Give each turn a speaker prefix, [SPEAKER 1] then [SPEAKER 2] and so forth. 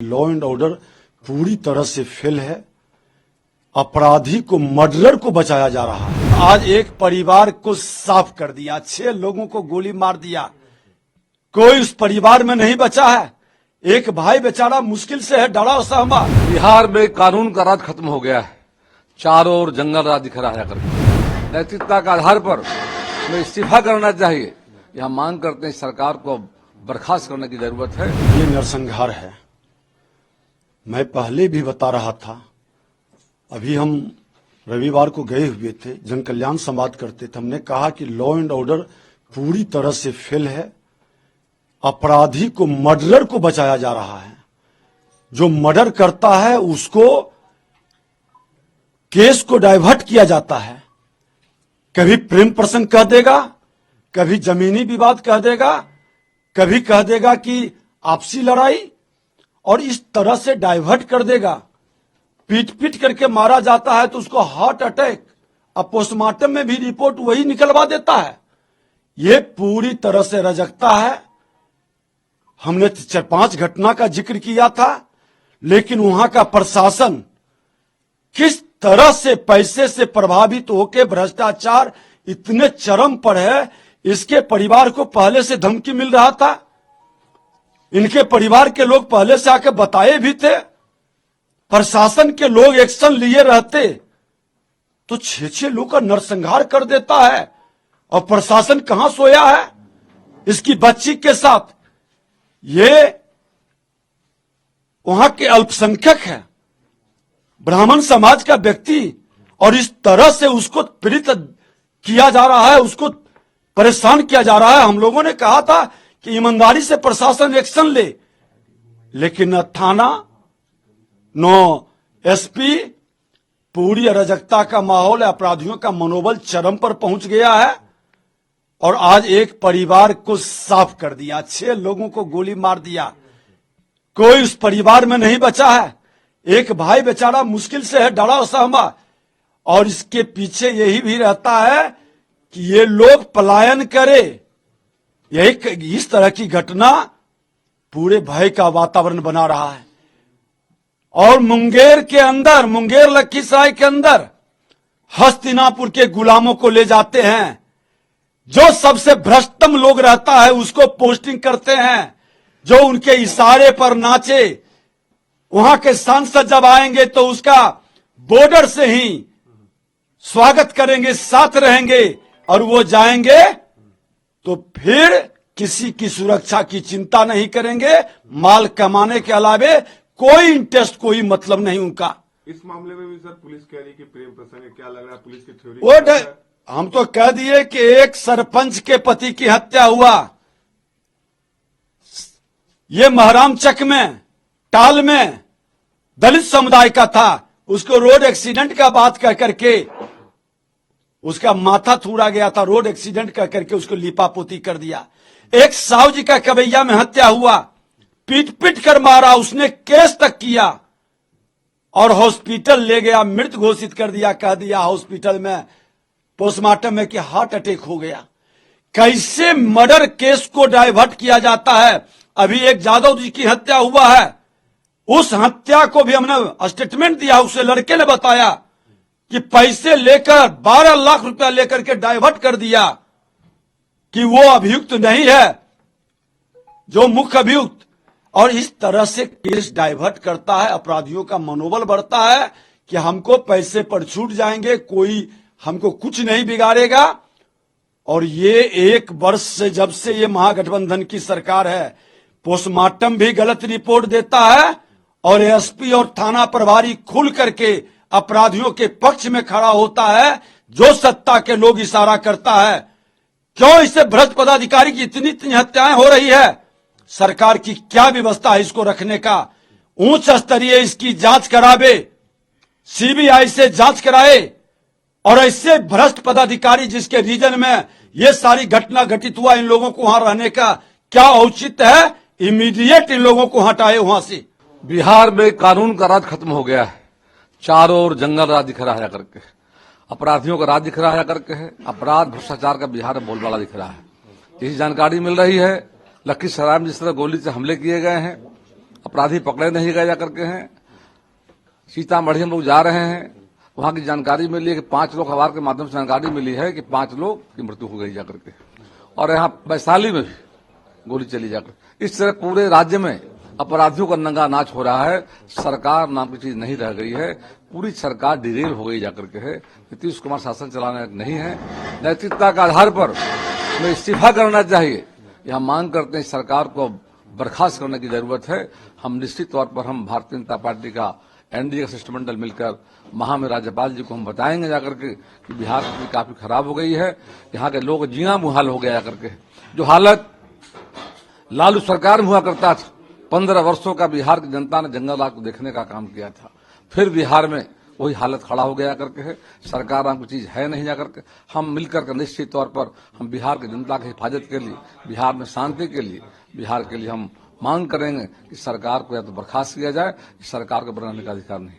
[SPEAKER 1] Law and order पूरी तरह से फेल है। अपराधी को, मर्डरर को बचाया जा रहा है। आज एक परिवार को साफ कर दिया, 6 लोगों को गोली मार दिया, कोई उस परिवार में नहीं बचा है। एक भाई बेचारा मुश्किल से है, डरा सहमा।
[SPEAKER 2] बिहार में कानून का राज खत्म हो गया है, चारों ओर जंगल राज दिख रहा है। करके नैतिकता के आधार पर हमें इस्तीफा करना चाहिए। यह मांग करते हैं सरकार को बर्खास्त करने की जरूरत है।
[SPEAKER 1] ये नरसंहार है। मैं पहले भी बता रहा था, अभी हम रविवार को गए हुए थे, जन कल्याण संवाद करते थे। हमने कहा कि लॉ एंड ऑर्डर पूरी तरह से फेल है। अपराधी को, मर्डरर को बचाया जा रहा है। जो मर्डर करता है उसको, केस को डाइवर्ट किया जाता है। कभी प्रेम प्रसंग कह देगा, कभी जमीनी विवाद कह देगा, कभी कह देगा कि आपसी लड़ाई, और इस तरह से डाइवर्ट कर देगा। पीट पीट करके मारा जाता है तो उसको हार्ट अटैक, अब पोस्टमार्टम में भी रिपोर्ट वही निकलवा देता है। यह पूरी तरह से रजकता है। हमने 4-5 घटना का जिक्र किया था, लेकिन वहां का प्रशासन किस तरह से पैसे से प्रभावित होकर भ्रष्टाचार इतने चरम पर है। इसके परिवार को पहले से धमकी मिल रहा था। इनके परिवार के लोग पहले से आके बताए भी थे। प्रशासन के लोग एक्शन लिए रहते तो 6 लोग का नरसंहार कर देता है। और प्रशासन कहां सोया है इसकी बच्ची के साथ। ये वहां के अल्पसंख्यक है, ब्राह्मण समाज का व्यक्ति, और इस तरह से उसको पीड़ित किया जा रहा है, उसको परेशान किया जा रहा है। हम लोगों ने कहा था कि ईमानदारी से प्रशासन एक्शन ले, लेकिन न थाना न एसपी, पूरी अराजकता का माहौल है। अपराधियों का मनोबल चरम पर पहुंच गया है। और आज एक परिवार को साफ कर दिया, 6 लोगों को गोली मार दिया, कोई उस परिवार में नहीं बचा है। एक भाई बेचारा मुश्किल से है, डरा सहमा। और इसके पीछे यही भी रहता है कि ये लोग पलायन करे। यही इस तरह की घटना पूरे भय का वातावरण बना रहा है। और मुंगेर के अंदर, मुंगेर लखीसराय के अंदर हस्तिनापुर के गुलामों को ले जाते हैं। जो सबसे भ्रष्टतम लोग रहता है उसको पोस्टिंग करते हैं, जो उनके इशारे पर नाचे। वहां के सांसद जब आएंगे तो उसका बॉर्डर से ही स्वागत करेंगे, साथ रहेंगे। और वो जाएंगे तो फिर किसी की सुरक्षा की चिंता नहीं करेंगे। माल कमाने के अलावे कोई इंटरेस्ट, कोई मतलब नहीं उनका।
[SPEAKER 3] इस मामले में भी सर पुलिस कह रही है कि प्रेम प्रसंग है। क्या लग रहा है पुलिस की थ्योरी?
[SPEAKER 1] हम तो कह दिए कि एक सरपंच के पति की हत्या हुआ, ये महरामचक में, टाल में, दलित समुदाय का था। उसको रोड एक्सीडेंट का बात कह करके उसका माथा थूड़ा गया था, रोड एक्सीडेंट कह करके उसको लिपापोती कर दिया। एक साहू जी का कबैया में हत्या हुआ, पीट पीट कर मारा, उसने केस तक किया और हॉस्पिटल ले गया, मृत घोषित कर दिया। कह दिया हॉस्पिटल में पोस्टमार्टम में कि हार्ट अटैक हो गया। कैसे मर्डर केस को डाइवर्ट किया जाता है। अभी एक जादव जी की हत्या हुआ है, उस हत्या को भी हमने स्टेटमेंट दिया। उसे लड़के ने बताया कि पैसे लेकर 12 लाख रुपया लेकर के डाइवर्ट कर दिया कि वो अभियुक्त नहीं है, जो मुख्य अभियुक्त। और इस तरह से केस डाइवर्ट करता है। अपराधियों का मनोबल बढ़ता है कि हमको पैसे पर छूट जाएंगे, कोई हमको कुछ नहीं बिगाड़ेगा। और ये 1 वर्ष से, जब से ये महागठबंधन की सरकार है, पोस्टमार्टम भी गलत रिपोर्ट देता है और एसपी और थाना प्रभारी खुल करके अपराधियों के पक्ष में खड़ा होता है। जो सत्ता के लोग इशारा करता है, क्यों इसे भ्रष्ट पदाधिकारी की इतनी हत्याएं हो रही है। सरकार की क्या व्यवस्था है इसको रखने का। उच्च स्तरीय इसकी जांच करावे, सीबीआई से जांच कराए। और ऐसे भ्रष्ट पदाधिकारी जिसके रीजन में ये सारी घटना घटित हुआ, इन लोगों को वहां रहने का क्या औचित्य है। इमीडिएट इन लोगों को हटाए वहां से।
[SPEAKER 2] बिहार में कानून का राज खत्म हो गया है, चारों ओर जंगल राज दिख रहा है। करके अपराधियों का राज दिख रहा है। करके है अपराध भ्रष्टाचार का बिहार में बोलबाला दिख रहा है। यही जानकारी मिल रही है। लखीसराय में जिस तरह गोली से हमले किए गए हैं, अपराधी पकड़े नहीं गए जाकर के हैं। सीतामढ़ी हम लोग जा रहे हैं, वहां की जानकारी मिली है कि 5 लोग, अखबार के माध्यम से जानकारी मिली है कि 5 लोग की मृत्यु हो गई जाकर के, और यहाँ वैशाली में भी गोली चली जाकर। इस तरह पूरे राज्य में अपराधियों का नंगा नाच हो रहा है। सरकार नाम की चीज नहीं रह गई है, पूरी सरकार डिरेल हो गई जाकर के है। नीतीश कुमार शासन चलाने नहीं है। नैतिकता के आधार पर हमें इस्तीफा करना चाहिए, यह मांग करते हैं। सरकार को बर्खास्त करने की जरूरत है। हम निश्चित तौर पर हम भारतीय जनता पार्टी का एनडीए का शिष्टमंडल मिलकर वहां में राज्यपाल जी को हम बताएंगे जाकर के कि बिहार की स्थिति काफी खराब हो गई है, यहाँ के लोग जीना मुहाल हो गया जाकर के। जो हालत लालू सरकार में हुआ करता था, 15 वर्षों का बिहार की जनता ने जंगल राज को देखने का काम किया था, फिर बिहार में वही हालत खड़ा हो गया करके है। सरकार नाम की चीज है नहीं जाकर के। हम मिलकर के निश्चित तौर पर हम बिहार की जनता की हिफाजत के लिए, बिहार में शांति के लिए, बिहार के लिए हम मांग करेंगे कि सरकार को या तो बर्खास्त किया जाए, सरकार को बनाने का अधिकार नहीं।